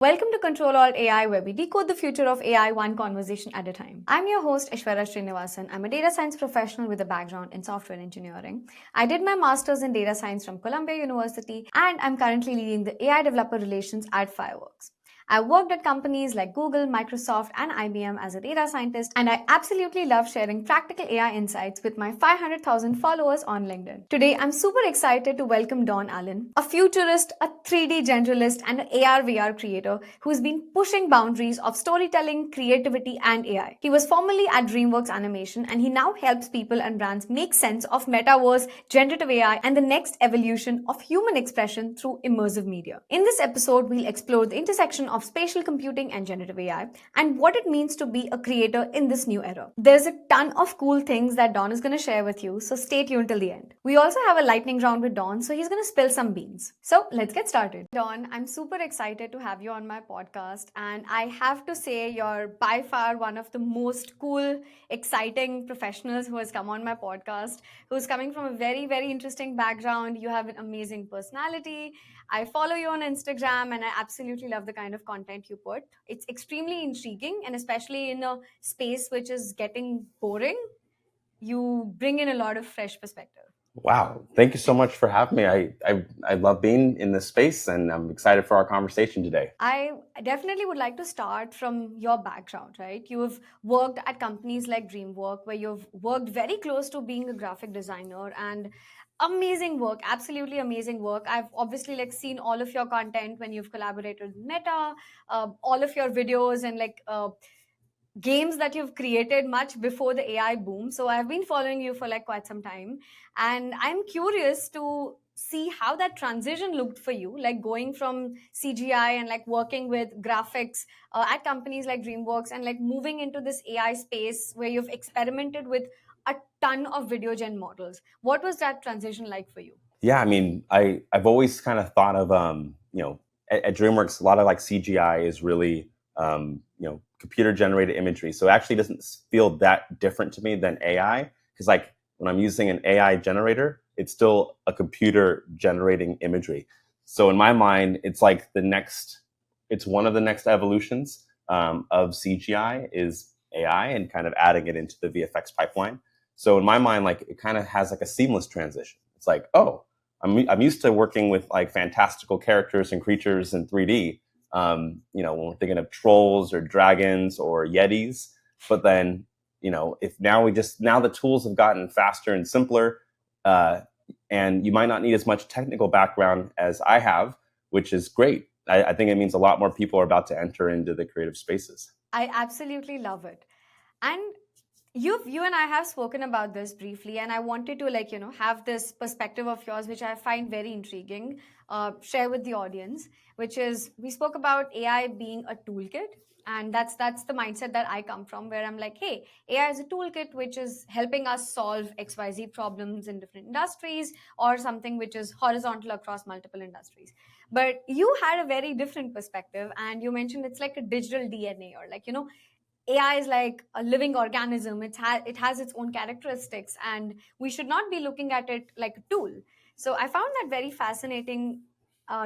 Welcome to Ctrl+Alt+AI, where we decode the future of AI one conversation at a time. I'm your host, Aishwarya Srinivasan. I'm a data science professional with a background in software engineering. I did my master's in data science from Columbia University, and I'm currently leading the AI developer relations at Fireworks. I worked at companies like Google, Microsoft, and IBM as a data scientist, and I absolutely love sharing practical AI insights with my 500,000 followers on LinkedIn. Today, I'm super excited to welcome Don Allen, a futurist, a 3D generalist, and an ARVR creator who's been pushing boundaries of storytelling, creativity, and AI. He was formerly at DreamWorks Animation, and he now helps people and brands make sense of metaverse, generative AI, and the next evolution of human expression through immersive media. In this episode, we'll explore the intersection of spatial computing and generative AI and what it means to be a creator in this new era. There's a ton of cool things that Don is going to share with you, so stay tuned till the end. We also have a lightning round with Don, so he's going to spill some beans. So let's get started. Don, I'm super excited to have you on my podcast, and I have to say you're by far one of the most cool, exciting professionals who has come on my podcast, who's coming from a very, very interesting background. You have an amazing personality. I follow you on Instagram, and I absolutely love the kind of content you put. It's extremely intriguing, and especially in a space which is getting boring, you bring in a lot of fresh perspective. Wow. Thank you so much for having me. I love being in this space, and I'm excited for our conversation today. I definitely would like to start from your background, right? You have worked at companies like DreamWorks, where you've worked very close to being a graphic designer, and amazing work, absolutely amazing work. I've obviously seen all of your content when you've collaborated with Meta, all of your videos and games that you've created much before the AI boom. So I've been following you for quite some time, and I'm curious to see how that transition looked for you, going from CGI and working with graphics at companies like DreamWorks and moving into this AI space where you've experimented with a ton of video gen models. What was that transition like for you? Yeah, I mean, I've always kind of thought of at DreamWorks, a lot of CGI is really computer generated imagery. So it actually doesn't feel that different to me than AI, because when I'm using an AI generator, it's still a computer generating imagery. So in my mind, it's it's one of the next evolutions of CGI is AI and kind of adding it into the VFX pipeline. So in my mind, it kind of has a seamless transition. It's oh, I'm used to working with fantastical characters and creatures in 3D. When we're thinking of trolls or dragons or yetis, but then if now the tools have gotten faster and simpler, and you might not need as much technical background as I have, which is great. I think it means a lot more people are about to enter into the creative spaces. I absolutely love it. And you and I have spoken about this briefly, and I wanted to have this perspective of yours, which I find very intriguing, share with the audience, which is we spoke about AI being a toolkit. And that's the mindset that I come from, where I'm hey, AI is a toolkit which is helping us solve XYZ problems in different industries, or something which is horizontal across multiple industries. But you had a very different perspective, and you mentioned it's like a digital DNA, or AI is like a living organism. It has its own characteristics, and we should not be looking at it like a tool. So I found that very fascinating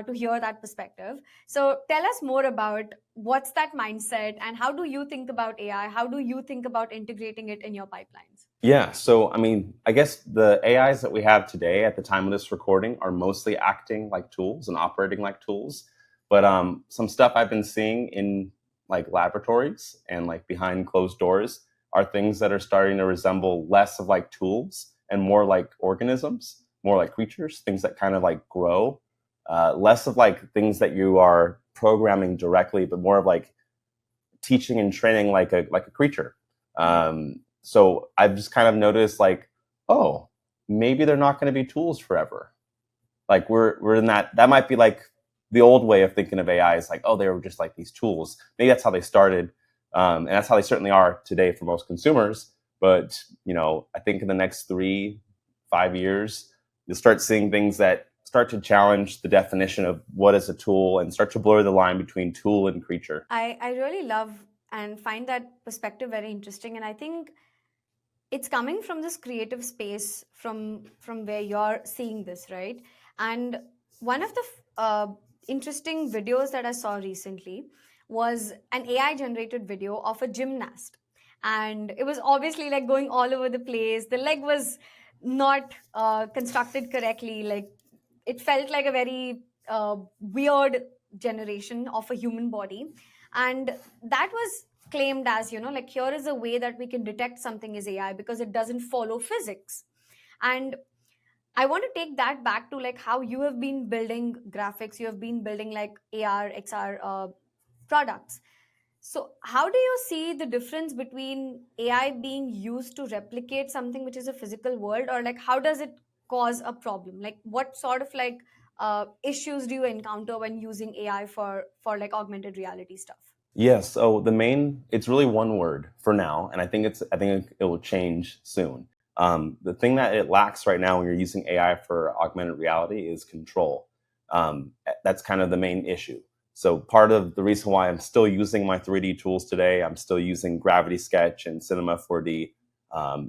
to hear that perspective. So tell us more about what's that mindset, and how do you think about AI? How do you think about integrating it in your pipelines? Yeah, so I mean, I guess the AIs that we have today at the time of this recording are mostly acting like tools and operating like tools. But some stuff I've been seeing in laboratories and behind closed doors are things that are starting to resemble less of tools and more like organisms, more like creatures, things that kind of grow, less of things that you are programming directly, but more of teaching and training like a creature. So I've just kind of noticed oh, maybe they're not going to be tools forever. We're in that might be the old way of thinking of AI is oh, they were just these tools. Maybe that's how they started. And that's how they certainly are today for most consumers. But, I think in the next 3-5 years, you'll start seeing things that start to challenge the definition of what is a tool and start to blur the line between tool and creature. I really love and find that perspective very interesting. And I think it's coming from this creative space from where you're seeing this, right? And one of the interesting videos that I saw recently was an AI generated video of a gymnast. And it was obviously like going all over the place. The leg was not constructed correctly. Like it felt like a very weird generation of a human body. And that was claimed as, like here is a way that we can detect something is AI because it doesn't follow physics. And I want to take that back to like how you have been building graphics, you have been building like AR, XR products. So, how do you see the difference between AI being used to replicate something which is a physical world, or like how does it cause a problem? Like, what sort of like issues do you encounter when using AI for like augmented reality stuff? Yes. So it's really one word for now, and I think it will change soon. The thing that it lacks right now when you're using AI for augmented reality is control. That's kind of the main issue. So part of the reason why I'm still using my 3D tools today, I'm still using Gravity Sketch and Cinema 4D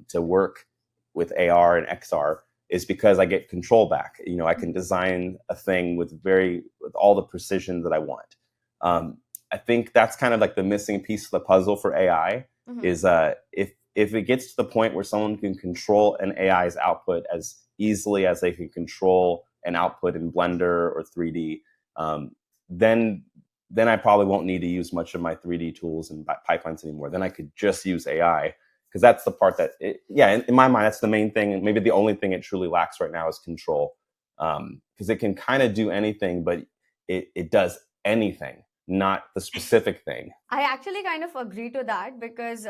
to work with AR and XR, is because I get control back. I can design a thing with all the precision that I want. I think that's kind of like the missing piece of the puzzle for AI. Is if it gets to the point where someone can control an AI's output as easily as they can control an output in Blender or 3D, then I probably won't need to use much of my 3D tools and pipelines anymore. Then I could just use AI, because that's the part that, in my mind, that's the main thing. And maybe the only thing it truly lacks right now is control, because it can kind of do anything, but it does anything, not the specific thing. I actually kind of agree to that because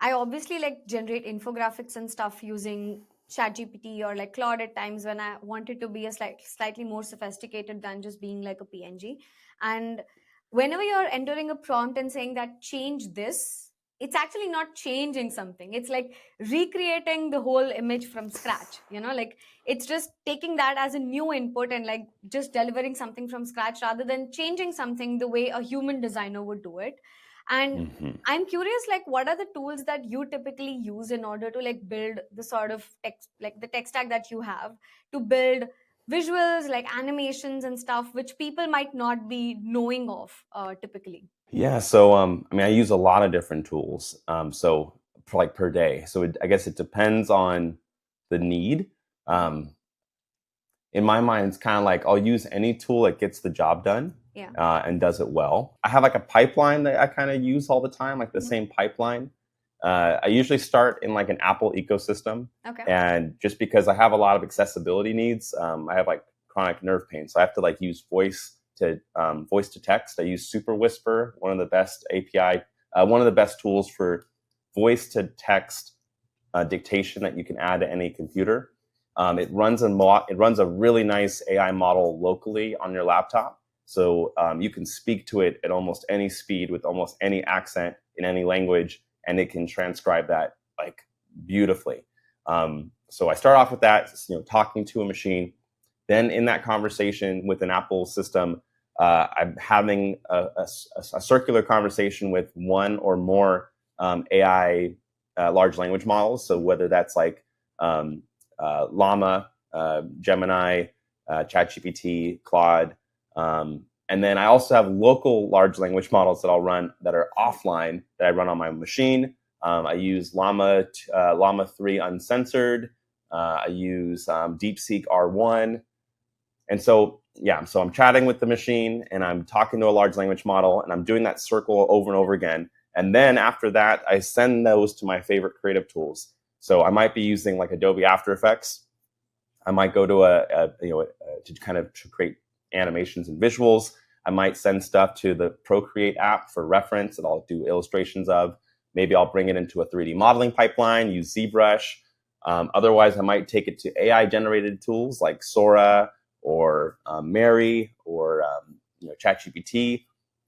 I obviously like generate infographics and stuff using ChatGPT or like Claude at times when I wanted to be a slightly more sophisticated than just being like a PNG. And whenever you're entering a prompt and saying that change this, it's actually not changing something. It's like recreating the whole image from scratch, like it's just taking that as a new input and like just delivering something from scratch rather than changing something the way a human designer would do it. And I'm curious, like what are the tools that you typically use in order to like build the sort of text, like the tech stack that you have to build visuals like animations and stuff which people might not be knowing of typically? Yeah, so I use a lot of different tools. So for like per day. So I guess it depends on the need. In my mind, it's kind of like I'll use any tool that gets the job done, and does it well. I have like a pipeline that I kind of use all the time, like the same pipeline. I usually start in like an Apple ecosystem. Okay. And just because I have a lot of accessibility needs, I have like chronic nerve pain, so I have to like use voice to text. I use Super Whisper, one of the best API, one of the best tools for voice to text dictation that you can add to any computer. It runs a really nice AI model locally on your laptop, so you can speak to it at almost any speed with almost any accent in any language, and it can transcribe that like beautifully. So I start off with that, talking to a machine. Then in that conversation with an Apple system, I'm having a circular conversation with one or more AI large language models. So whether that's like Llama, Gemini, ChatGPT, Claude. And then I also have local large language models that I'll run that are offline that I run on my machine. I use Llama 3 uncensored. I use DeepSeek R1. And so I'm chatting with the machine and I'm talking to a large language model and I'm doing that circle over and over again. And then after that, I send those to my favorite creative tools. So I might be using like Adobe After Effects. I might go to to create animations and visuals. I might send stuff to the Procreate app for reference that I'll do illustrations of. Maybe I'll bring it into a 3D modeling pipeline, use ZBrush. Otherwise, I might take it to AI-generated tools like Sora or Mary or ChatGPT.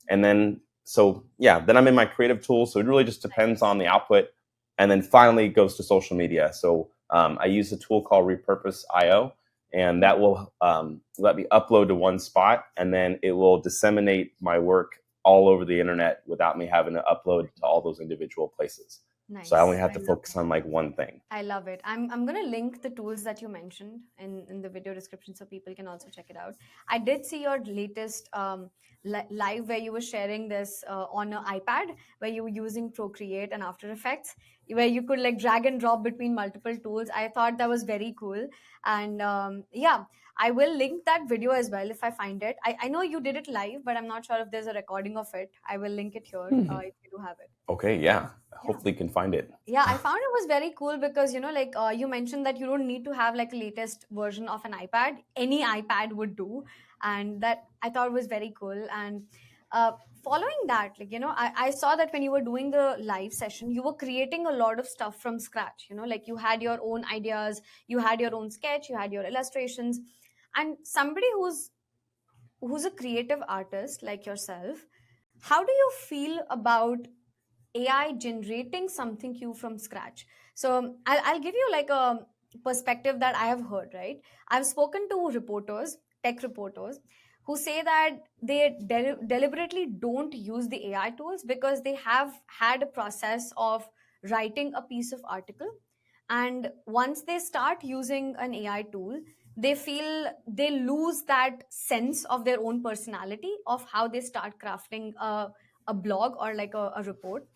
And then I'm in my creative tools. So it really just depends on the output. And then finally it goes to social media. So I use a tool called Repurpose.io, and that will let me upload to one spot, and then it will disseminate my work all over the internet without me having to upload to all those individual places. So I only Nice. have I to love focus it. on like one thing. I love it. I'm gonna link the tools that you mentioned in the video description so people can also check it out. I did see your latest live where you were sharing this on an iPad where you were using Procreate and After Effects, where you could like drag and drop between multiple tools. I thought that was very cool, and yeah, I will link that video as well if I find it. I know you did it live, but I'm not sure if there's a recording of it. I will link it here if you do have it. Okay, yeah. Yeah. Hopefully you can find it. Yeah, I found it was very cool because like you mentioned that you don't need to have like a latest version of an iPad. Any iPad would do, and that I thought was very cool. And uh, following that, like I saw that when you were doing the live session, you were creating a lot of stuff from scratch. Like you had your own ideas, you had your own sketch, you had your illustrations, and somebody who's a creative artist like yourself, how do you feel about AI generating something you from scratch? So I'll give you like a perspective that I have heard, right? I've spoken to reporters, tech reporters, who say that they deliberately don't use the AI tools because they have had a process of writing a piece of article. And once they start using an AI tool, they feel they lose that sense of their own personality of how they start crafting a blog or like a report.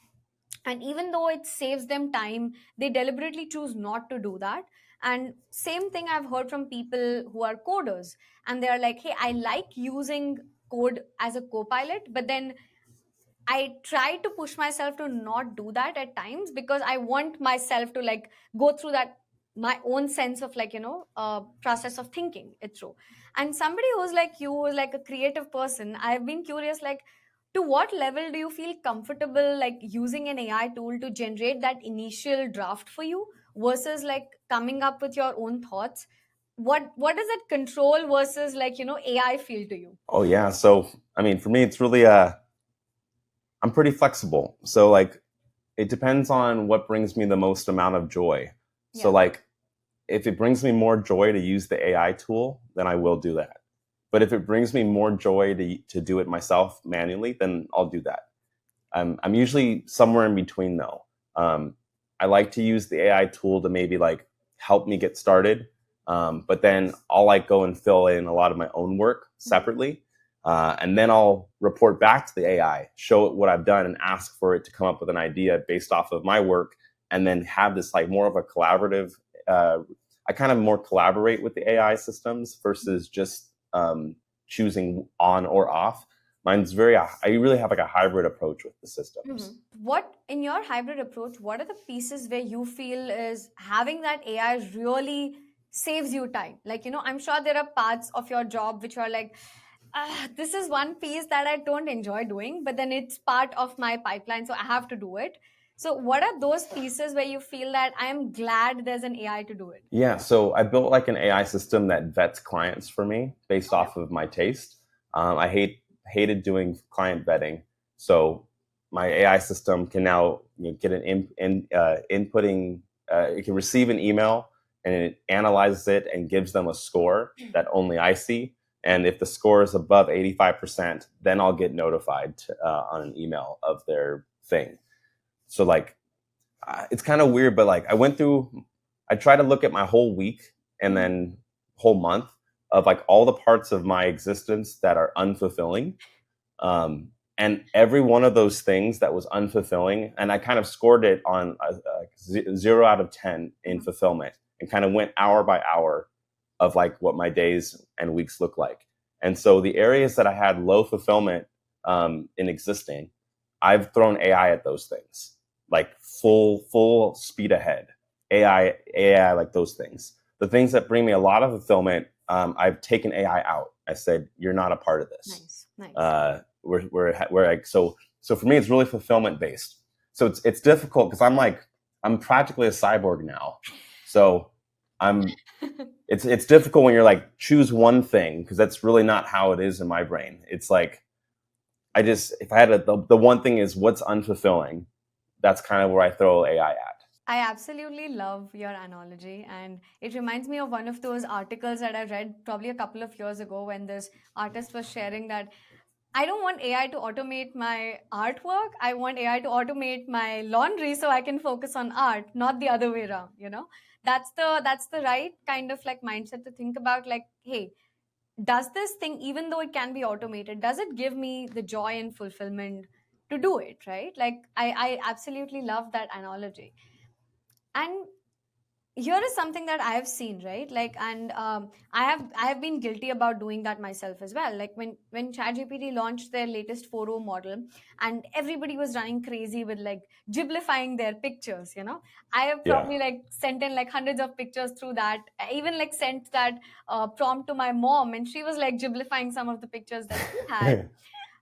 And even though it saves them time, they deliberately choose not to do that. And same thing I've heard from people who are coders, and they're like, hey, I like using code as a co-pilot, but then I try to push myself to not do that at times because I want myself to like go through that my own sense of like process of thinking it through. And somebody who's like you, who's like a creative person, I've been curious, like, to what level do you feel comfortable like using an AI tool to generate that initial draft for you versus like coming up with your own thoughts? What does that control versus like AI feel to you? Oh yeah. So I mean, for me, it's really I'm pretty flexible. So like, it depends on what brings me the most amount of joy. So Yeah. like, if it brings me more joy to use the AI tool, then I will do that. But if it brings me more joy to do it myself manually, then I'll do that. I'm usually somewhere in between though. I like to use the AI tool to maybe like help me get started, but then I'll like go and fill in a lot of my own work separately, and then I'll report back to the AI, show it what I've done, and ask for it to come up with an idea based off of my work, and then have this like more of a collaborative. I kind of more collaborate with the AI systems versus just choosing on or off. Mine's very, I really have like a hybrid approach with the systems. What in your hybrid approach, what are the pieces where you feel is having that AI really saves you time? Like, I'm sure there are parts of your job which are like, this is one piece that I don't enjoy doing, but then it's part of my pipeline, so I have to do it. So, what are those pieces where you feel that I am glad there's an AI to do it? Yeah, so I built like an AI system that vets clients for me based Okay. off of my taste. I hated doing client vetting, so my AI system can now get an inputting. It can receive an email and it analyzes it and gives them a score that only I see. And if the score is above 85%, then I'll get notified on an email of their thing. So like, it's kind of weird, but like I try to look at my whole week and then whole month of like all the parts of my existence that are unfulfilling. And every one of those things that was unfulfilling, and I kind of scored it on a 0 out of 10 in fulfillment and kind of went hour by hour of like what my days and weeks look like. And so the areas that I had low fulfillment in existing, I've thrown AI at those things, like full speed ahead. AI, like those things. The things that bring me a lot of fulfillment, I've taken AI out. I said, you're not a part of this. Nice. We're like, so for me, it's really fulfillment based. So it's difficult because I'm practically a cyborg now. So it's difficult when you're like, choose one thing, because that's really not how it is in my brain. It's like, if I had the one thing is what's unfulfilling, that's kind of where I throw AI at. I absolutely love your analogy, and it reminds me of one of those articles that I read probably a couple of years ago when this artist was sharing that I don't want AI to automate my artwork. I want AI to automate my laundry so I can focus on art, not the other way around, you know? That's the right kind of like mindset to think about, like, hey, does this thing, even though it can be automated, does it give me the joy and fulfillment to do it, right? Like I absolutely love that analogy. And here is something that I have seen, right? Like, and I have been guilty about doing that myself as well. Like when ChatGPT launched their latest 4.0 model, and everybody was running crazy with like giblifying their pictures, you know. I have Yeah. probably like sent in like hundreds of pictures through that. I even like sent that prompt to my mom, and she was like giblifying some of the pictures that she had.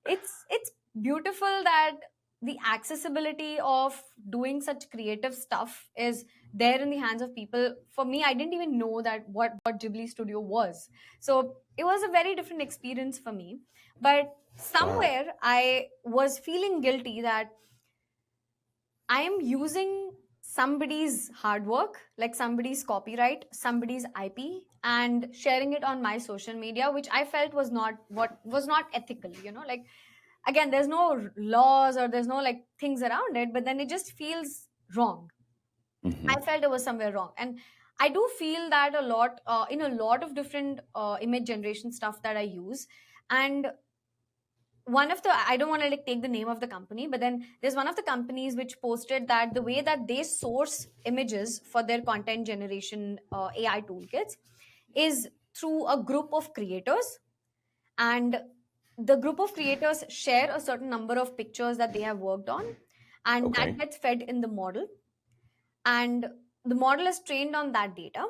It's beautiful that the accessibility of doing such creative stuff is there in the hands of people. For me, I didn't even know that what Ghibli Studio was. So it was a very different experience for me. But Wow. somewhere I was feeling guilty that I am using somebody's hard work, like somebody's copyright, somebody's IP, and sharing it on my social media, which I felt was not ethical, you know. Like, again, there's no laws or there's no like things around it, but then it just feels wrong. Hmm. I felt it was somewhere wrong. And I do feel that a lot in a lot of different image generation stuff that I use. And one of the, I don't want to like take the name of the company, but then there's one of the companies which posted that the way that they source images for their content generation AI toolkits is through a group of creators. And the group of creators share a certain number of pictures that they have worked on, and that Okay. gets fed in the model, and the model is trained on that data.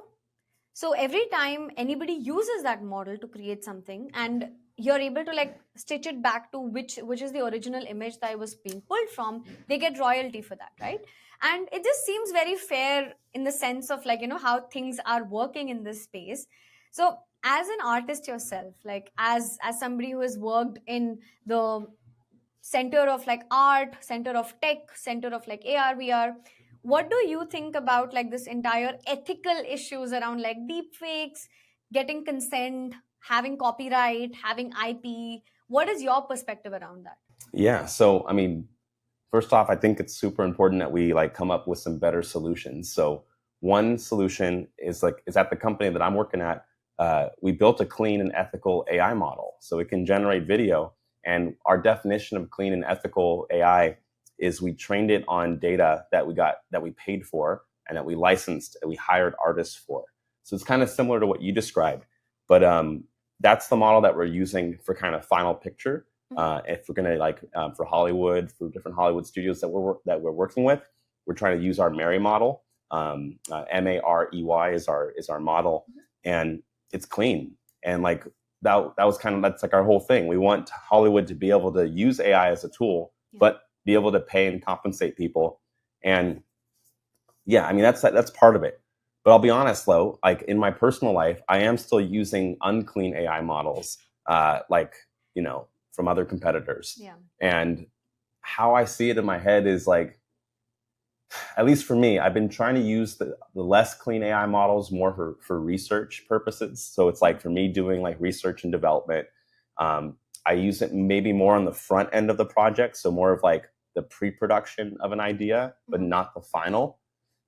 So every time anybody uses that model to create something, and you're able to like stitch it back to which is the original image that was being pulled from, they get royalty for that, right? And it just seems very fair in the sense of like, you know, how things are working in this space. So as an artist yourself, like as somebody who has worked in the center of like art, center of tech, center of like ARVR, what do you think about like this entire ethical issues around like deep fakes, getting consent, having copyright, having IP? What is your perspective around that? Yeah. So, I mean, first off, I think it's super important that we like come up with some better solutions. So one solution is at the company that I'm working at. We built a clean and ethical AI model, so it can generate video. And our definition of clean and ethical AI is we trained it on data that we paid for and that we licensed and we hired artists for. So it's kind of similar to what you described, but that's the model that we're using for kind of final picture. If we're gonna like for Hollywood, for different Hollywood studios that we're working with, we're trying to use our Mary model. Marey is our model, and it's clean. And like that was kind of, that's like our whole thing. We want Hollywood to be able to use AI as a tool, Yeah. but be able to pay and compensate people. And yeah, I mean that's part of it. But I'll be honest though, like in my personal life, I am still using unclean AI models, like you know, from other competitors. Yeah. And how I see it in my head is like, at least for me, I've been trying to use the less clean AI models more for research purposes. So it's like for me doing like research and development, I use it maybe more on the front end of the project, so more of like the pre-production of an idea, but not the final.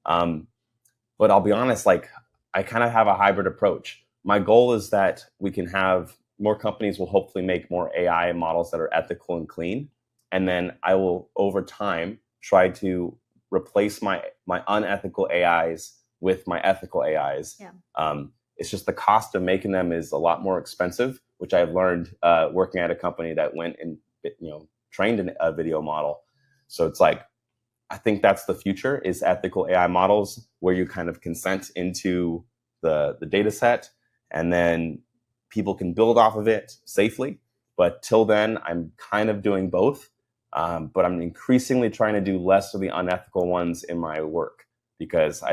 Um, but I'll be honest, like I kind of have a hybrid approach. My goal is that we can have more companies will hopefully make more AI models that are ethical and clean. And then I will over time try to replace my unethical AIs with my ethical AIs. Yeah. It's just the cost of making them is a lot more expensive, which I've learned working at a company that went and trained a video model. So it's like, I think that's the future, is ethical AI models where you kind of consent into the data set, and then people can build off of it safely. But till then, I'm kind of doing both. But I'm increasingly trying to do less of the unethical ones in my work, because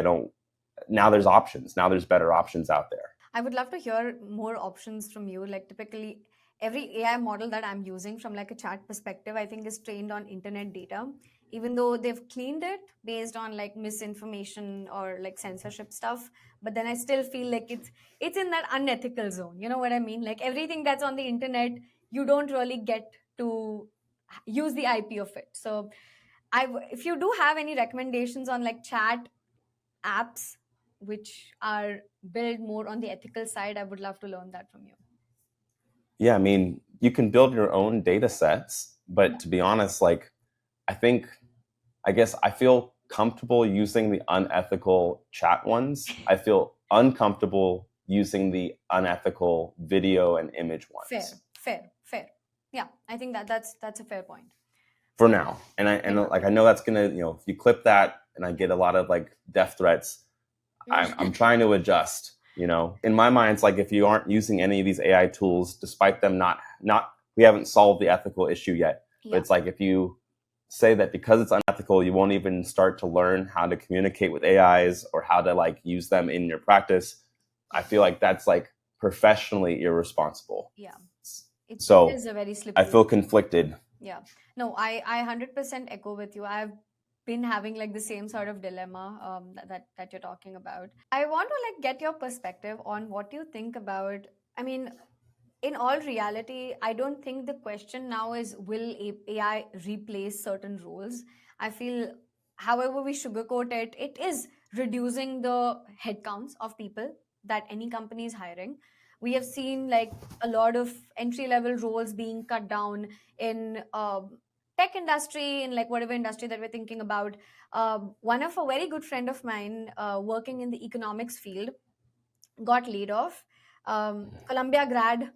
now there's options. Now there's better options out there. I would love to hear more options from you. Like typically every AI model that I'm using from like a chat perspective, I think is trained on internet data, even though they've cleaned it based on like misinformation or like censorship stuff. But then I still feel like it's in that unethical zone. You know what I mean? Like everything that's on the internet, you don't really get to use the IP of it. So if you do have any recommendations on like chat apps which are built more on the ethical side, I would love to learn that from you. Yeah, I mean, you can build your own data sets, but to be honest, like, I guess I feel comfortable using the unethical chat ones. I feel uncomfortable using the unethical video and image ones. Fair. Yeah, I think that's a fair point. For now. And I know that's gonna, if you clip that and I get a lot of like death threats, I'm trying to adjust. In my mind, it's like if you aren't using any of these AI tools, despite them not we haven't solved the ethical issue yet. But it's like if you say that because it's unethical, you won't even start to learn how to communicate with AIs or how to like use them in your practice, I feel like that's like professionally irresponsible. Yeah. It is a very slippery. I feel conflicted. Yeah. No, I 100% echo with you. I've been having like the same sort of dilemma that you're talking about. I want to like get your perspective on what you think about. I mean, in all reality, I don't think the question now is will AI replace certain roles. I feel, however we sugarcoat it, it is reducing the headcounts of people that any company is hiring. We have seen like a lot of entry level roles being cut down in tech industry, in like whatever industry that we're thinking about. One of a very good friend of mine working in the economics field got laid off. Columbia grad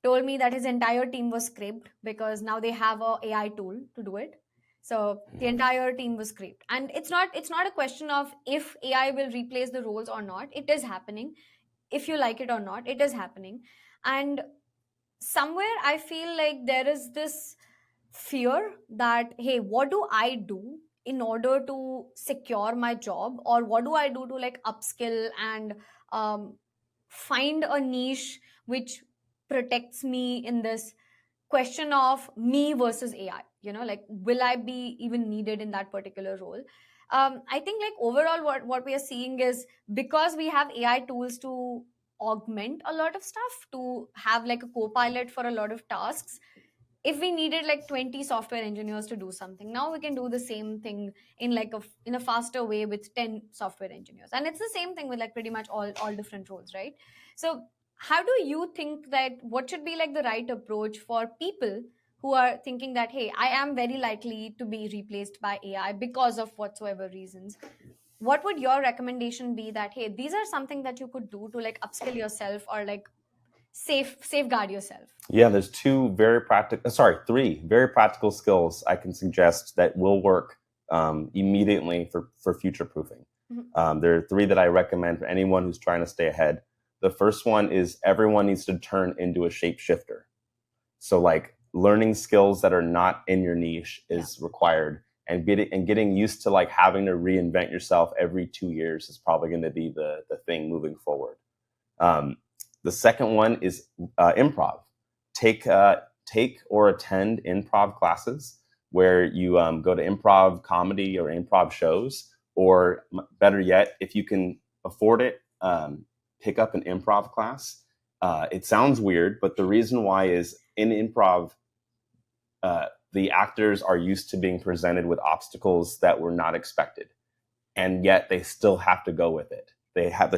told me that his entire team was scraped because now they have a AI tool to do it. So the entire team was scraped, and it's not a question of if AI will replace the roles or not. It is happening. If you like it or not, it is happening. And somewhere I feel like there is this fear that, hey, what do I do in order to secure my job, or what do I do to like upskill and um, find a niche which protects me in this question of me versus AI? Like, will I be even needed in that particular role? I think like overall what we are seeing is, because we have AI tools to augment a lot of stuff, to have like a co-pilot for a lot of tasks. If we needed like 20 software engineers to do something, now we can do the same thing in like in a faster way with 10 software engineers. And it's the same thing with like pretty much all different roles, right? So how do you think that what should be like the right approach for people who are thinking that, hey, I am very likely to be replaced by AI because of whatsoever reasons? What would your recommendation be that, hey, these are something that you could do to like upskill yourself or like safeguard yourself? Yeah, there's three very practical skills I can suggest that will work immediately for future proofing. There are three that I recommend for anyone who's trying to stay ahead. The first one is everyone needs to turn into a shapeshifter. So like learning skills that are not in your niche is required, and getting used to like having to reinvent yourself every 2 years is probably going to be the thing moving forward. The second one is improv. Take or attend improv classes where you go to improv comedy or improv shows, or better yet, if you can afford it, pick up an improv class. It sounds weird, but the reason why is in improv, the actors are used to being presented with obstacles that were not expected, and yet they still have to go with it. You have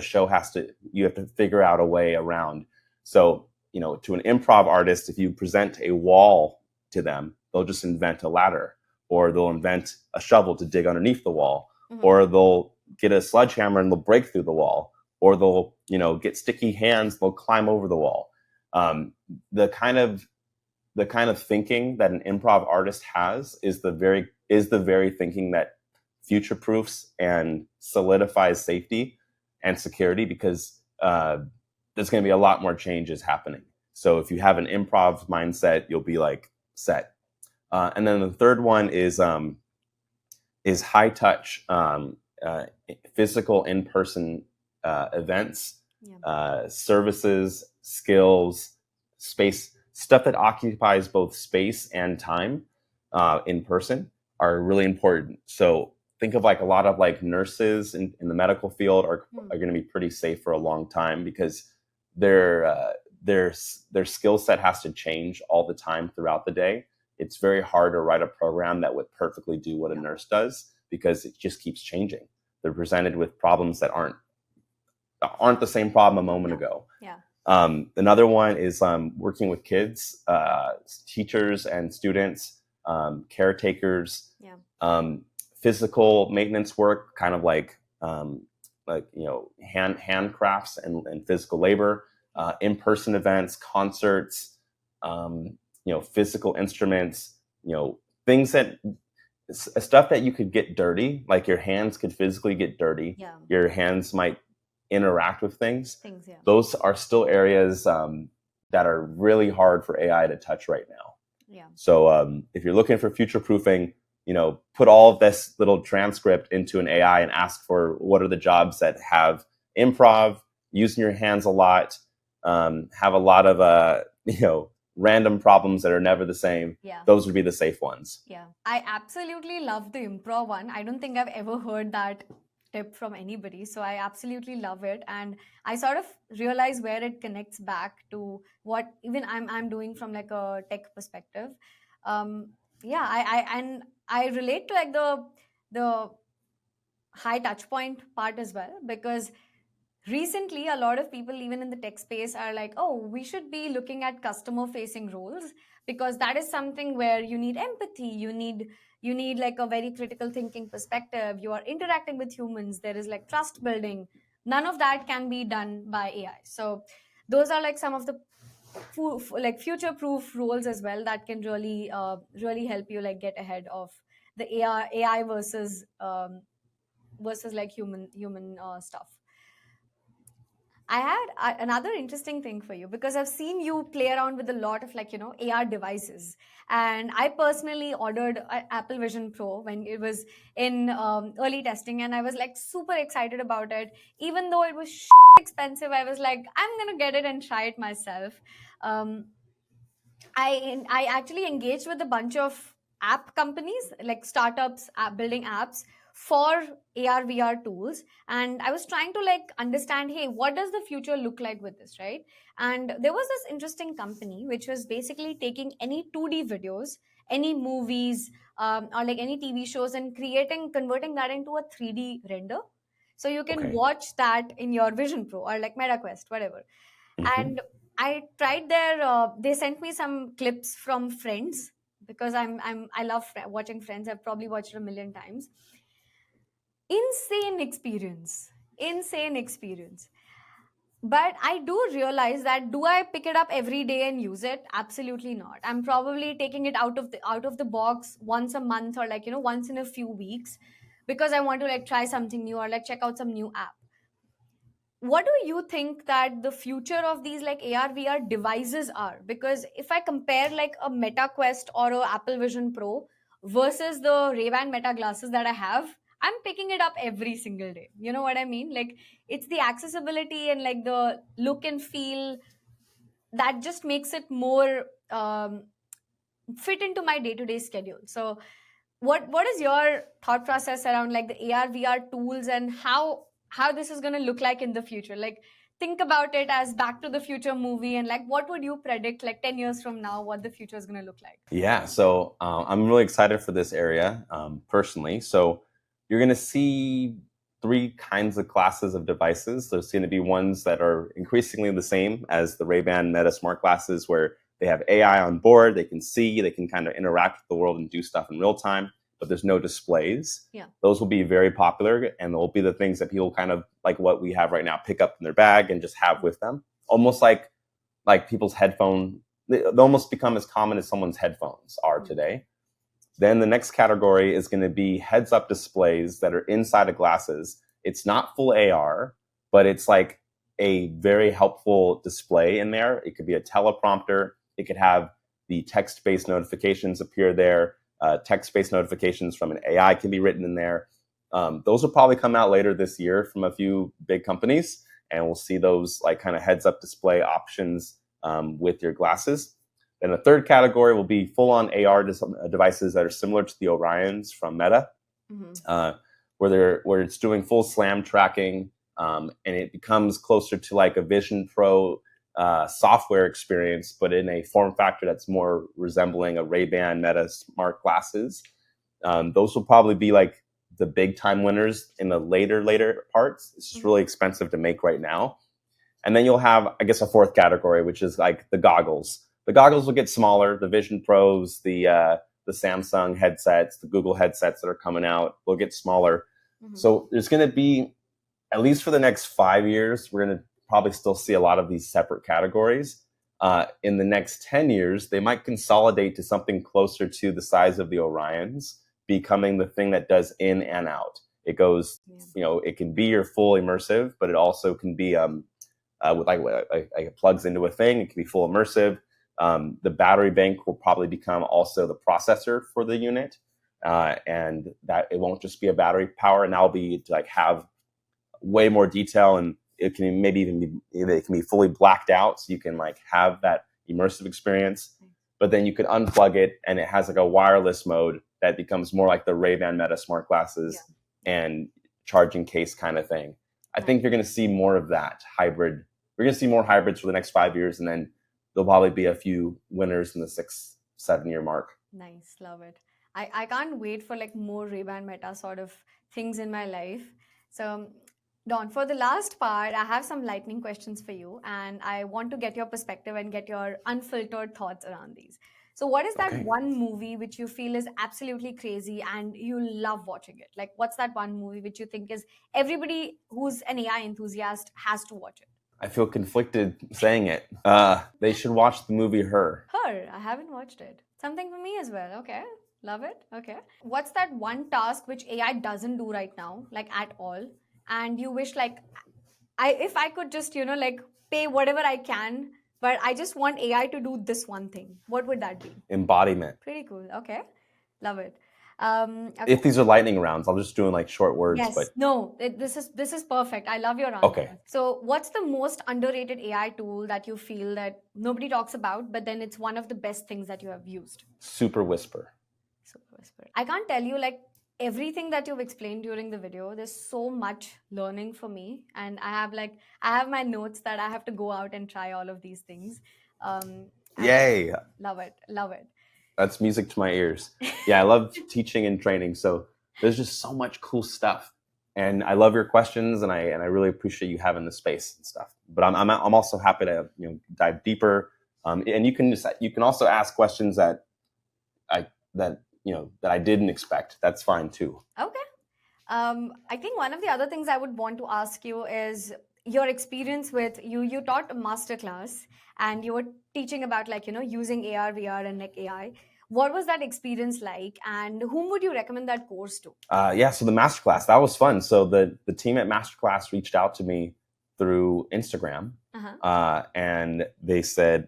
to figure out a way around. So, to an improv artist, if you present a wall to them, they'll just invent a ladder, or they'll invent a shovel to dig underneath the wall, or they'll get a sledgehammer and they'll break through the wall, or they'll, get sticky hands, they'll climb over the wall. The kind of thinking that an improv artist has is the very thinking that future proofs and solidifies safety and security, because there's going to be a lot more changes happening. So if you have an improv mindset, you'll be like set. And then the third one is high touch, physical in-person events, services, skills, space, stuff that occupies both space and time in person are really important. So think of like a lot of like nurses in the medical field are going to be pretty safe for a long time, because their skill set has to change all the time throughout the day. it's very hard to write a program that would perfectly do what a nurse does, because it just keeps changing. They're presented with problems that aren't the same problem a moment ago. Another one is working with kids, teachers and students, caretakers, physical maintenance work, kind of like handcrafts and physical labor, in-person events, concerts, physical instruments, things that stuff that you could get dirty, like your hands could physically get dirty. Your hands might interact with things. Those are still areas that are really hard for AI to touch right now. So if you're looking for future proofing, put all of this little transcript into an AI and ask for what are the jobs that have improv, using your hands a lot, have a lot of random problems that are never the same. Those would be the safe ones. I absolutely love the improv one. I don't think I've ever heard that tip from anybody, so I absolutely love it, and I sort of realize where it connects back to what even I'm doing from like a tech perspective. I relate to like the high touch point part as well, because recently a lot of people even in the tech space are like, oh, we should be looking at customer facing roles, because that is something where you need empathy, you need like a very critical thinking perspective, you are interacting with humans, there is like trust building. None of that can be done by AI. So those are like some of the like future proof roles as well that can really help you like get ahead of the AI versus like human stuff. I had another interesting thing for you, because I've seen you play around with a lot of like, AR devices. And I personally ordered an Apple Vision Pro when it was in early testing, and I was like super excited about it. Even though it was expensive, I was like, I'm going to get it and try it myself. I actually engaged with a bunch of app companies, like startups, building apps for ARVR tools, and I was trying to like understand, hey, what does the future look like with this, right? And there was this interesting company which was basically taking any 2D videos, any movies, or like any TV shows, and converting that into a 3D render, so you can watch that in your Vision Pro or like MetaQuest, whatever. And I tried they sent me some clips from Friends, because I love watching Friends. I've probably watched it a million times. Insane experience. But I do realize that, do I pick it up every day and use it? Absolutely not. I'm probably taking it out of the box once a month, or like, once in a few weeks, because I want to like try something new or like check out some new app. What do you think that the future of these like AR/VR devices are? Because if I compare like a Meta Quest or a Apple Vision Pro versus the Ray-Ban Meta glasses that I have, I'm picking it up every single day. You know what I mean? Like, it's the accessibility and like the look and feel that just makes it more fit into my day-to-day schedule. So what is your thought process around like the AR/VR tools, and how this is going to look like in the future? Like, think about it as Back to the Future movie, and like, what would you predict like 10 years from now what the future is going to look like? Yeah, so I'm really excited for this area personally. So you're going to see three kinds of classes of devices. There's going to be ones that are increasingly the same as the Ray-Ban Meta smart glasses, where they have AI on board, they can see, they can kind of interact with the world and do stuff in real time, but there's no displays. Those will be very popular, and they'll be the things that people kind of like what we have right now, pick up in their bag and just have with them. Almost like people's headphone, they almost become as common as someone's headphones are today. Then the next category is going to be heads-up displays that are inside of glasses. It's not full AR, but it's like a very helpful display in there. It could be a teleprompter. It could have the text-based notifications appear there. Text-based notifications from an AI can be written in there. Those will probably come out later this year from a few big companies, and we'll see those like kind of heads-up display options with your glasses. Then the third category will be full-on AR devices that are similar to the Orions from Meta, where it's doing full SLAM tracking, and it becomes closer to like a Vision Pro software experience, but in a form factor that's more resembling a Ray-Ban Meta smart glasses. Those will probably be like the big time winners in the later parts. It's just really expensive to make right now. And then you'll have, I guess, a fourth category, which is like the goggles. The goggles will get smaller. The Vision Pros, the Samsung headsets, the Google headsets that are coming out will get smaller. So there's going to be, at least for the next 5 years, we're going to probably still see a lot of these separate categories. In the next 10 years, they might consolidate to something closer to the size of the Orions, becoming the thing that does in and out. It goes, it can be your full immersive, but it also can be with like it plugs into a thing. It can be full immersive. The battery bank will probably become also the processor for the unit, and that it won't just be a battery power, and that'll be to like have way more detail, and it can maybe even be, it can be fully blacked out, so you can like have that immersive experience. But then you could unplug it, and it has like a wireless mode that becomes more like the Ray-Ban Meta smart glasses and charging case kind of thing. I think you're going to see more of that hybrid. We're going to see more hybrids for the next 5 years, and then there'll probably be a few winners in the 6-7 year mark. Nice, love it. I can't wait for like more Ray-Ban Meta sort of things in my life. So Don, for the last part, I have some lightning questions for you, and I want to get your perspective and get your unfiltered thoughts around these. So what is that one movie which you feel is absolutely crazy and you love watching it? Like, what's that one movie which you think is everybody who's an AI enthusiast has to watch it? I feel conflicted saying it. They should watch the movie Her. Her? I haven't watched it. Something for me as well. Okay. Love it. Okay. What's that one task which AI doesn't do right now, like at all? And you wish like, if I could just, like pay whatever I can, but I just want AI to do this one thing. What would that be? Embodiment. Pretty cool. Okay. Love it. Okay. If these are lightning rounds, I'll just do like short words. Yes. But no, this is perfect. I love your answer. Okay. So what's the most underrated AI tool that you feel that nobody talks about, but then it's one of the best things that you have used? Super Whisper. Super Whisper. I can't tell you like everything that you've explained during the video. There's so much learning for me, and I have my notes that I have to go out and try all of these things. Yay. Love it. Love it. That's music to my ears. Yeah, I love teaching and training. So there's just so much cool stuff, and I love your questions, and I really appreciate you having the space and stuff. But I'm also happy to dive deeper, and you can also ask questions that I didn't expect. That's fine too. Okay. I think one of the other things I would want to ask you is your experience with you taught a Masterclass and you were teaching about using ARVR and like AI. What was that experience like, and whom would you recommend that course to? So the Masterclass, that was fun. So the team at Masterclass reached out to me through Instagram, and they said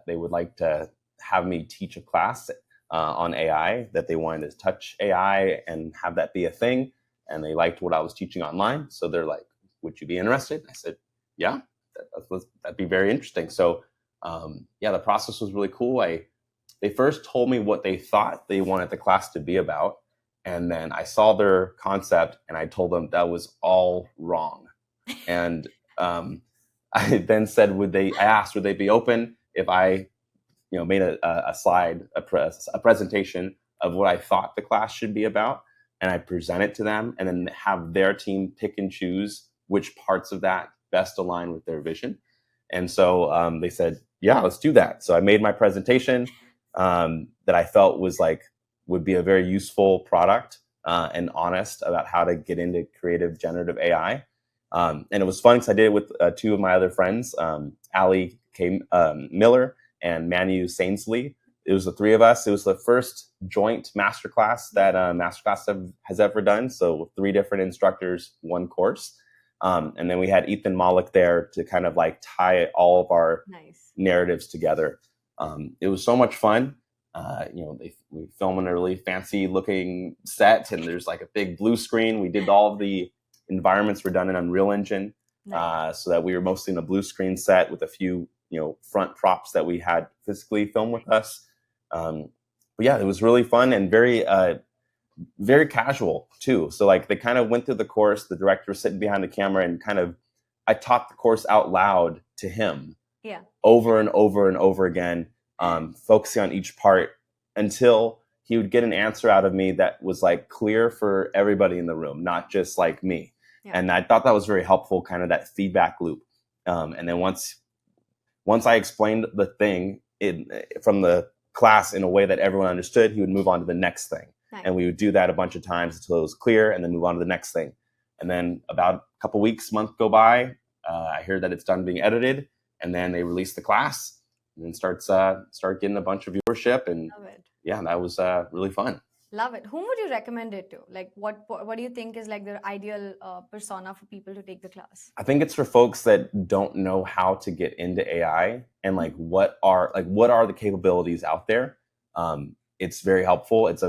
they would like to have me teach a class on AI, that they wanted to touch AI and have that be a thing. And they liked what I was teaching online. So they're like, would you be interested? I said, yeah, that'd be very interesting. So the process was really cool. They first told me what they thought they wanted the class to be about. And then I saw their concept and I told them that was all wrong. And I then said, would they be open if I made a slide, a presentation of what I thought the class should be about, and I present it to them, and then have their team pick and choose which parts of that best align with their vision. And so they said, yeah, let's do that. So I made my presentation that I felt would be a very useful product and honest about how to get into creative generative AI. And it was fun because I did it with two of my other friends, Ali K. Miller and Manu Sainsley. It was the three of us. It was the first joint masterclass that Masterclass has ever done. So 3 different instructors, 1 course. And then we had Ethan Malik there to kind of like tie all of our narratives together. It was so much fun. We film in a really fancy looking set, and there's like a big blue screen. We did all of the environments were done in Unreal Engine, so that we were mostly in a blue screen set with a few front props that we had physically filmed with us. But yeah, it was really fun and very very casual too. So like they kind of went through the course, the director was sitting behind the camera, and I taught the course out loud to him. Yeah. over and over and over again, focusing on each part until he would get an answer out of me that was like clear for everybody in the room, not just like me. Yeah. And I thought that was very helpful, kind of that feedback loop. And then once I explained the thing from the class in a way that everyone understood, he would move on to the next thing. Nice. And we would do that a bunch of times until it was clear, and then move on to the next thing. And then about a couple weeks, month go by, I hear that it's done being edited, and then they release the class, and then start getting a bunch of viewership, and yeah, that was really fun. Love it. Whom would you recommend it to? Like, what do you think is like the ideal persona for people to take the class? I think it's for folks that don't know how to get into AI and like what are the capabilities out there. It's very helpful. I would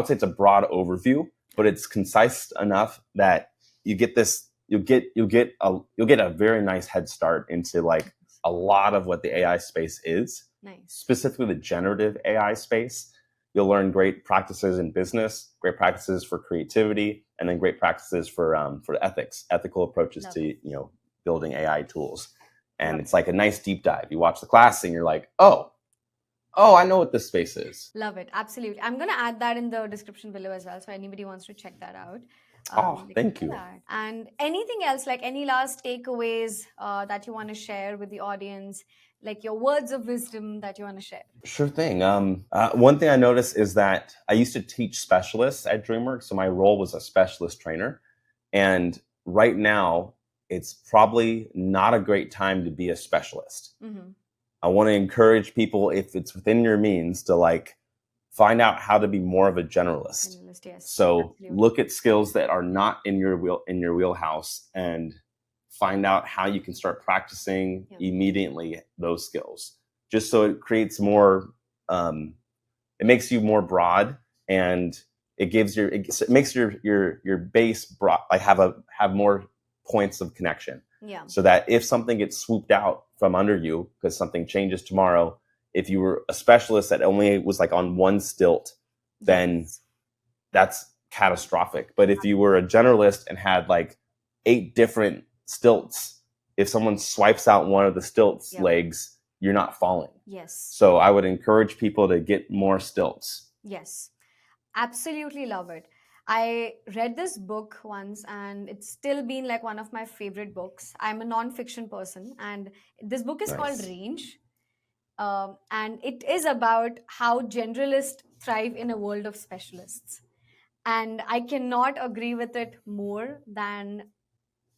say it's a broad overview, but it's concise enough that you get this. You'll get a very nice head start into like a lot of what the AI space is. Nice. Specifically the generative AI space. You'll learn great practices in business, great practices for creativity, and then great practices for ethical approaches to building AI tools. And it's like a nice deep dive. You watch the class and you're like, oh, I know what this space is. Love it. Absolutely. I'm going to add that in the description below as well, so anybody wants to check that out. Thank you. And anything else, like any last takeaways that you want to share with the audience, like your words of wisdom that you want to share? Sure thing. One thing I noticed is that I used to teach specialists at DreamWorks, so my role was a specialist trainer. And right now, it's probably not a great time to be a specialist. Mm-hmm. I want to encourage people, if it's within your means, to like find out how to be more of a generalist. Yes, so look at skills that are not in your wheelhouse and find out how you can start practicing immediately those skills. Just so it creates more, it makes you more broad, and it makes your base broad, like have more points of connection. Yeah. So that if something gets swooped out from under you because something changes tomorrow, if you were a specialist that only was like on one stilt, then that's catastrophic. But if you were a generalist and had like 8 different stilts, if someone swipes out one of the stilts legs, you're not falling. Yes. So I would encourage people to get more stilts. Yes. Absolutely love it. I read this book once, and it's still been like one of my favorite books. I'm a non-fiction person, and this book is called Range. And it is about how generalists thrive in a world of specialists. And I cannot agree with it more than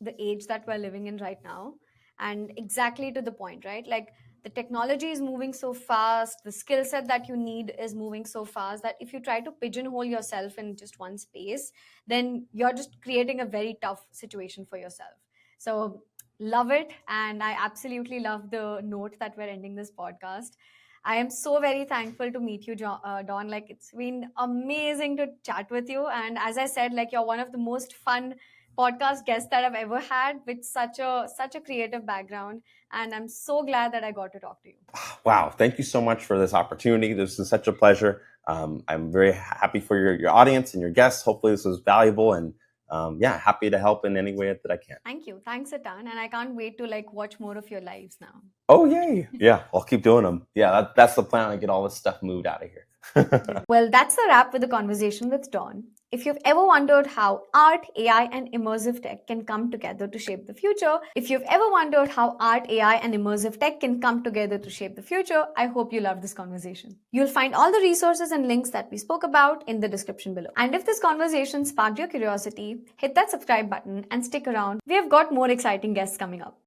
the age that we're living in right now. And exactly to the point, right? Like, the technology is moving so fast, the skill set that you need is moving so fast that if you try to pigeonhole yourself in just one space, then you're just creating a very tough situation for yourself. So love it. And I absolutely love the note that we're ending this podcast. I am so very thankful to meet you, Don. Like, it's been amazing to chat with you. And as I said, like, you're one of the most fun podcast guests that I've ever had, with such a creative background. And I'm so glad that I got to talk to you. Wow. Thank you so much for this opportunity. This is such a pleasure. I'm very happy for your audience and your guests. Hopefully this was valuable, and happy to help in any way that I can. Thank you. Thanks a ton. And I can't wait to like watch more of your lives now. Oh, yay. Yeah, I'll keep doing them. Yeah, that's the plan. I get all this stuff moved out of here. Well, that's the wrap with the conversation with Don. If you've ever wondered how art, AI, and immersive tech can come together to shape the future, I hope you loved this conversation. You'll find all the resources and links that we spoke about in the description below. And if this conversation sparked your curiosity, hit that subscribe button and stick around. We have got more exciting guests coming up.